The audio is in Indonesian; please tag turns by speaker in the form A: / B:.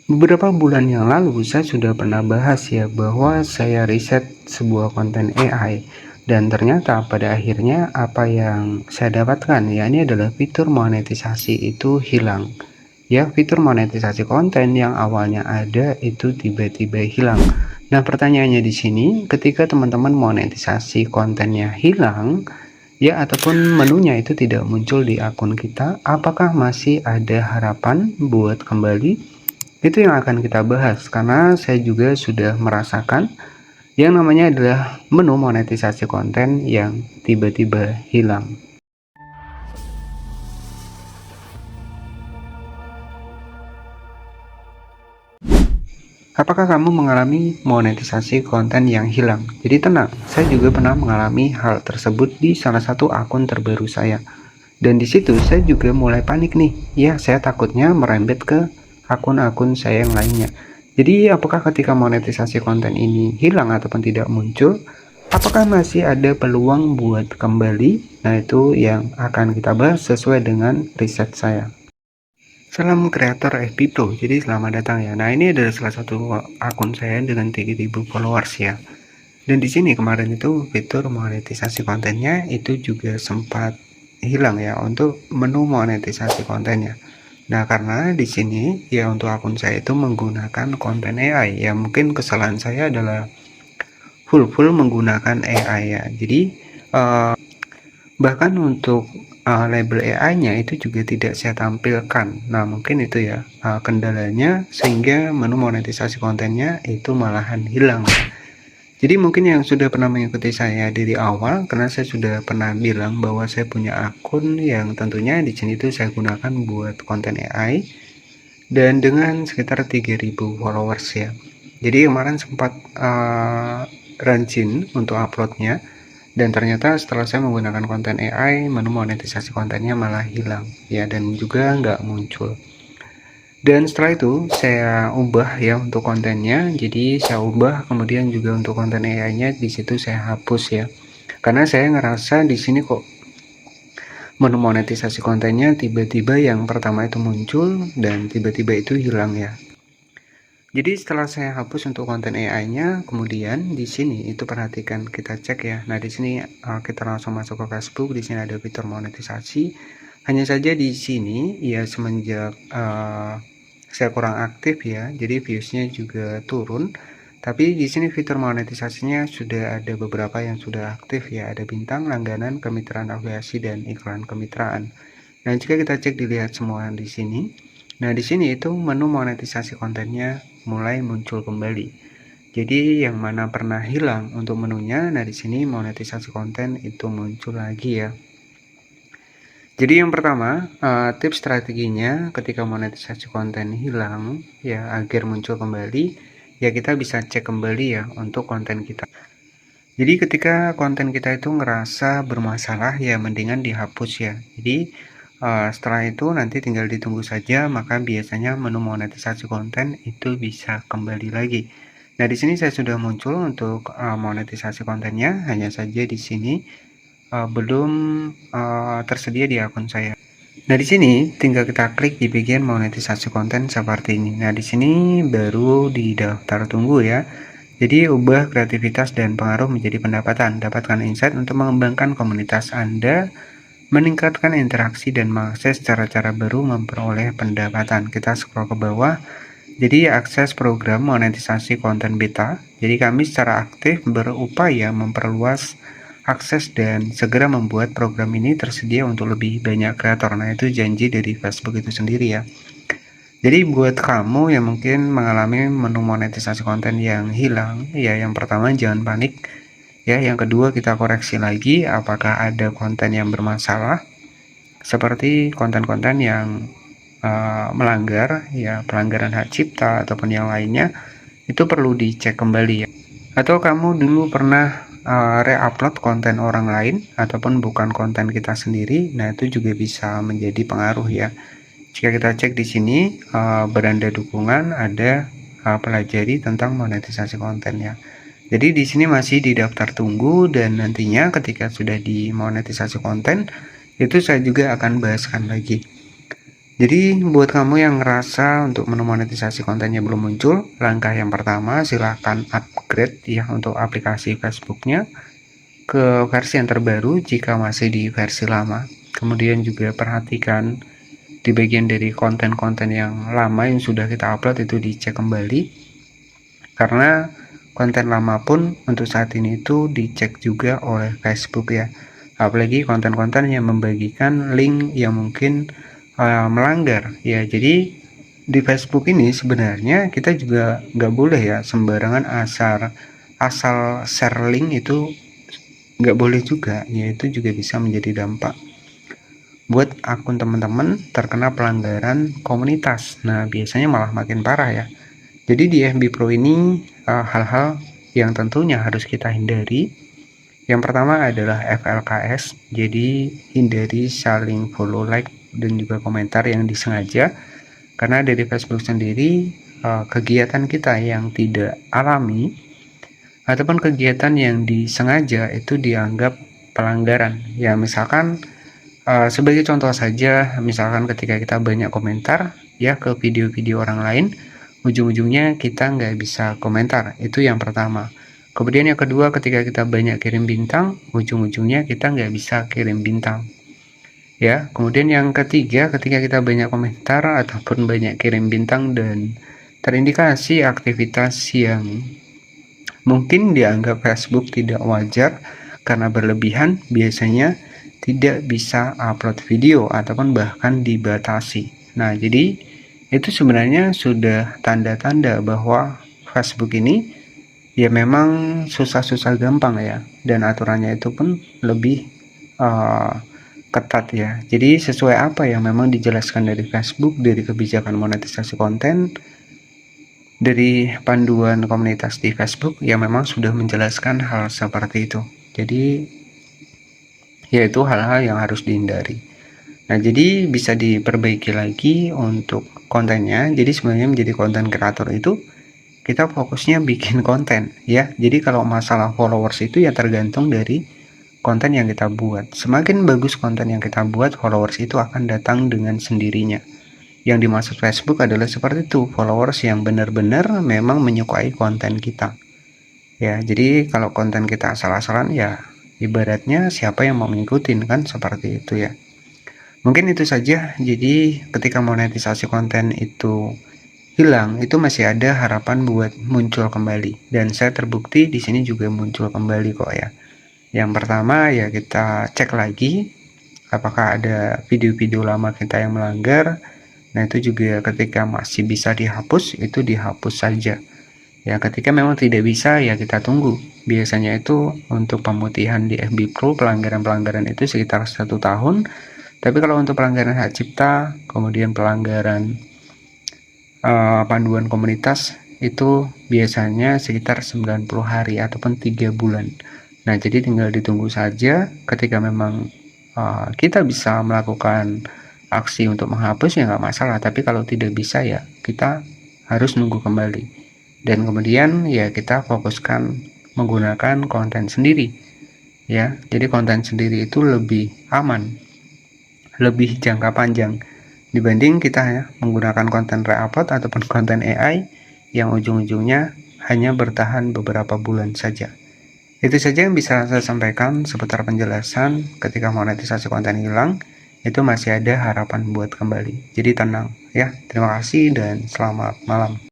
A: Beberapa bulan yang lalu saya sudah pernah bahas ya bahwa saya riset sebuah konten AI dan ternyata pada akhirnya apa yang saya dapatkan ya ini adalah fitur monetisasi itu hilang. Ya, fitur monetisasi konten yang awalnya ada itu tiba-tiba hilang. Nah, pertanyaannya di sini, ketika teman-teman monetisasi kontennya hilang, ya ataupun menunya itu tidak muncul di akun kita, apakah masih ada harapan buat kembali? Itu yang akan kita bahas karena saya juga sudah merasakan yang namanya adalah menu monetisasi konten yang tiba-tiba hilang. Apakah kamu mengalami monetisasi konten yang hilang? Jadi tenang, saya juga pernah mengalami hal tersebut di salah satu akun terbaru saya. Dan di situ saya juga mulai panik nih. Ya, saya takutnya merembet ke akun-akun saya yang lainnya. Jadi, apakah ketika monetisasi konten ini hilang ataupun tidak muncul, apakah masih ada peluang buat kembali? Nah, itu yang akan kita bahas sesuai dengan riset saya. Salam kreator FB Pro, jadi selamat datang ya. Nah, ini adalah salah satu akun saya dengan 3.000 followers ya. Dan di sini kemarin itu fitur monetisasi kontennya itu juga sempat hilang ya untuk menu monetisasi kontennya. Nah, karena di sini ya untuk akun saya itu menggunakan konten AI ya, mungkin kesalahan saya adalah full menggunakan AI ya. Jadi bahkan untuk label AI-nya itu juga tidak saya tampilkan. Nah, mungkin itu ya kendalanya sehingga menu monetisasi kontennya itu malahan hilang. Jadi mungkin yang sudah pernah mengikuti saya dari awal, karena saya sudah pernah bilang bahwa saya punya akun yang tentunya di sini tuh saya gunakan buat konten AI dan dengan sekitar 3.000 followers ya. Jadi kemarin sempat rajin untuk uploadnya dan ternyata setelah saya menggunakan konten AI, menu monetisasi kontennya malah hilang ya dan juga nggak muncul. Dan setelah itu saya ubah ya untuk kontennya, jadi saya ubah kemudian juga untuk konten AI-nya di situ saya hapus ya. Karena saya ngerasa di sini kok menu monetisasi kontennya tiba-tiba yang pertama itu muncul dan tiba-tiba itu hilang ya. Jadi setelah saya hapus untuk konten AI-nya, kemudian di sini itu perhatikan kita cek ya. Nah, di sini kita langsung masuk ke Facebook, di sini ada fitur monetisasi. Hanya saja di sini ya semenjak saya kurang aktif ya, jadi viewsnya juga turun. Tapi di sini fitur monetisasinya sudah ada beberapa yang sudah aktif ya, ada bintang, langganan, kemitraan afiliasi dan iklan kemitraan. Nah, jika kita cek dilihat semua di sini, nah di sini itu menu monetisasi kontennya mulai muncul kembali. Jadi yang mana pernah hilang untuk menunya, nah di sini monetisasi konten itu muncul lagi ya. Jadi yang pertama, tips strateginya ketika monetisasi konten hilang ya agar muncul kembali, ya kita bisa cek kembali ya untuk konten kita. Jadi ketika konten kita itu ngerasa bermasalah ya mendingan dihapus ya. Jadi setelah itu nanti tinggal ditunggu saja, maka biasanya menu monetisasi konten itu bisa kembali lagi. Nah, di sini saya sudah muncul untuk monetisasi kontennya, hanya saja di sini belum tersedia di akun saya. Nah, di sini tinggal kita klik di bagian monetisasi konten seperti ini. Nah, di sini baru di daftar tunggu ya. Jadi, ubah kreativitas dan pengaruh menjadi pendapatan. Dapatkan insight untuk mengembangkan komunitas Anda, meningkatkan interaksi dan mengakses cara-cara baru memperoleh pendapatan. Kita scroll ke bawah. Jadi, akses program monetisasi konten beta. Jadi, kami secara aktif berupaya memperluas akses dan segera membuat program ini tersedia untuk lebih banyak kreator. Nah, itu janji dari Facebook itu sendiri ya. Jadi buat kamu yang mungkin mengalami menu monetisasi konten yang hilang, ya yang pertama jangan panik. Ya, yang kedua kita koreksi lagi apakah ada konten yang bermasalah seperti konten-konten yang melanggar ya pelanggaran hak cipta ataupun yang lainnya itu perlu dicek kembali ya. Atau kamu dulu pernah re-upload konten orang lain ataupun bukan konten kita sendiri, nah itu juga bisa menjadi pengaruh ya. Jika kita cek di sini beranda dukungan ada pelajari tentang monetisasi kontennya. Jadi di sini masih di daftar tunggu dan nantinya ketika sudah dimonetisasi konten itu saya juga akan bahaskan lagi. Jadi buat kamu yang ngerasa untuk menu monetisasi kontennya belum muncul, langkah yang pertama silahkan upgrade ya untuk aplikasi Facebooknya ke versi yang terbaru jika masih di versi lama. Kemudian juga perhatikan di bagian dari konten-konten yang lama yang sudah kita upload itu dicek kembali, karena konten lama pun untuk saat ini itu dicek juga oleh Facebook ya, apalagi konten-konten yang membagikan link yang mungkin melanggar ya. Jadi di Facebook ini sebenarnya kita juga nggak boleh ya sembarangan asal share link, itu nggak boleh juga ya, itu juga bisa menjadi dampak buat akun teman-teman terkena pelanggaran komunitas. Nah biasanya malah makin parah ya. Jadi di FB Pro ini hal-hal yang tentunya harus kita hindari. Yang pertama adalah FLKS, jadi hindari saling follow, like, dan juga komentar yang disengaja. Karena dari Facebook sendiri, kegiatan kita yang tidak alami ataupun kegiatan yang disengaja itu dianggap pelanggaran. Ya misalkan sebagai contoh saja, misalkan ketika kita banyak komentar ya ke video-video orang lain, ujung-ujungnya kita nggak bisa komentar. Itu yang pertama. Kemudian yang kedua, ketika kita banyak kirim bintang, ujung-ujungnya kita nggak bisa kirim bintang ya. Kemudian yang ketiga, ketika kita banyak komentar ataupun banyak kirim bintang dan terindikasi aktivitas yang mungkin dianggap Facebook tidak wajar karena berlebihan, biasanya tidak bisa upload video ataupun bahkan dibatasi. Nah jadi itu sebenarnya sudah tanda-tanda bahwa Facebook ini ya memang susah-susah gampang ya, dan aturannya itu pun lebih ketat ya. Jadi sesuai apa yang memang dijelaskan dari Facebook, dari kebijakan monetisasi konten, dari panduan komunitas di Facebook yang memang sudah menjelaskan hal seperti itu. Jadi yaitu hal-hal yang harus dihindari. Nah jadi bisa diperbaiki lagi untuk kontennya. Jadi sebenarnya menjadi konten kreator itu kita fokusnya bikin konten ya. Jadi kalau masalah followers itu ya tergantung dari konten yang kita buat. Semakin bagus konten yang kita buat, followers itu akan datang dengan sendirinya. Yang dimaksud Facebook adalah seperti itu, followers yang benar-benar memang menyukai konten kita ya. Jadi kalau konten kita asal-asalan ya ibaratnya siapa yang mau ngikutin kan, seperti itu ya. Mungkin itu saja. Jadi ketika monetisasi konten itu hilang, itu masih ada harapan buat muncul kembali, dan saya terbukti di sini juga muncul kembali kok ya. Yang pertama ya kita cek lagi apakah ada video-video lama kita yang melanggar. Nah itu juga ketika masih bisa dihapus, itu dihapus saja ya. Ketika memang tidak bisa ya kita tunggu. Biasanya itu untuk pemutihan di FB Pro, pelanggaran-pelanggaran itu sekitar 1 tahun. Tapi kalau untuk pelanggaran hak cipta, kemudian pelanggaran panduan komunitas, itu biasanya sekitar 90 hari ataupun 3 bulan. Nah jadi tinggal ditunggu saja. Ketika memang kita bisa melakukan aksi untuk menghapus ya nggak masalah, tapi kalau tidak bisa ya kita harus nunggu kembali, dan kemudian ya kita fokuskan menggunakan konten sendiri ya. Jadi konten sendiri itu lebih aman, lebih jangka panjang dibanding kita ya menggunakan konten re-upload ataupun konten AI yang ujung-ujungnya hanya bertahan beberapa bulan saja. Itu saja yang bisa saya sampaikan seputar penjelasan ketika monetisasi konten hilang. Itu masih ada harapan buat kembali. Jadi tenang ya. Terima kasih dan selamat malam.